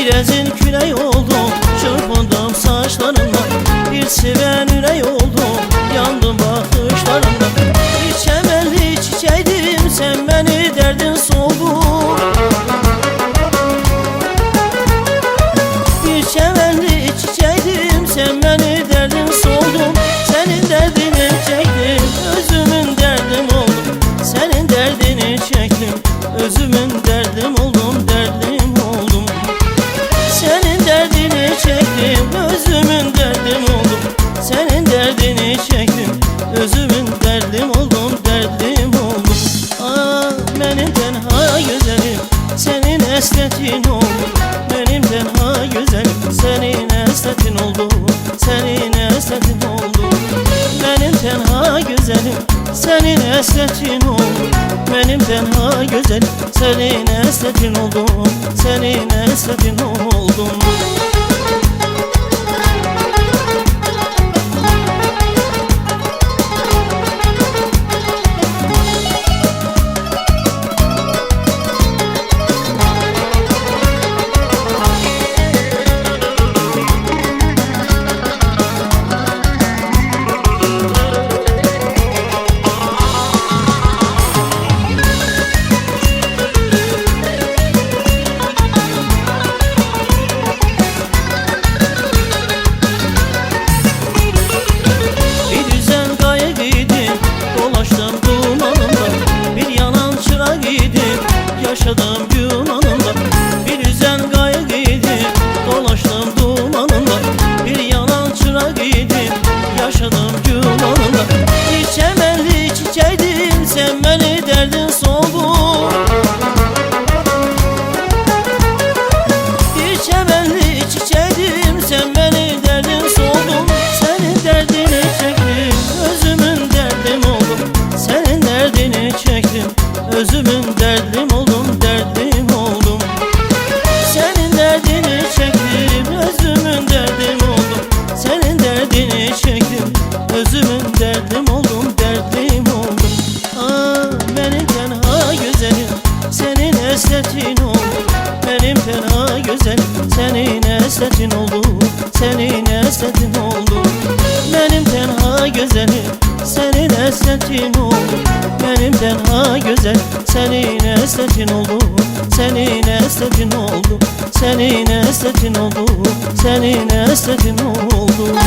Bir ezin küley oldum, çırpındım saçlarından. Bir seven ürey oldum, yandım bakışlarından. Bir çemelli çiçeğdim, sen beni derdin soldun. Bir çemelli çiçeğdim, sen beni derdin soldun. Senin derdini çektim, özümün derdim oldum. Senin derdini çektim, özümün derdim oldum, derdim oldum. Senin derdini çektim, özümün derdim oldum. Senin derdini çektim, özümün derdim oldum, derdim oldum. Ah benim tenha güzelim, senin esnetin oldum. Benim tenha güzelim, senin esnetin oldum, senin esnetin oldum. Benim tenha güzelim, senin esnetin oldum. Benim tenha güzelim, senin esnetin oldum, senin esnetin oldum. Yaşadım dumanında, bir üzen gaygıydım. Dolaştım dumanında, bir yalan çırağıydım. Yaşadım dumanında. Bir çemelli çiçeğdim, sen beni derdin soldun. Bir çemelli çiçeğdim, sen beni derdin soldun. Senin derdini çektim, özümün derdim oldum. Senin derdini çektim, özümün derdim oldum, derdim oldum. Senin derdini çektim, özümün derdim oldum. Senin derdini çektim, özümün derdim oldum, derdim oldum. Ah benim tenha güzelim, senin esnetin oldum. Benim tenha güzelim, senin esnetin oldum, senin esnetin oldum. Benim tenha güzelim, senin esnetin oldum. Benim tenha güzel, senin esnetin oldum, senin esnetin oldum, senin esnetin oldum, senin esnetin oldum.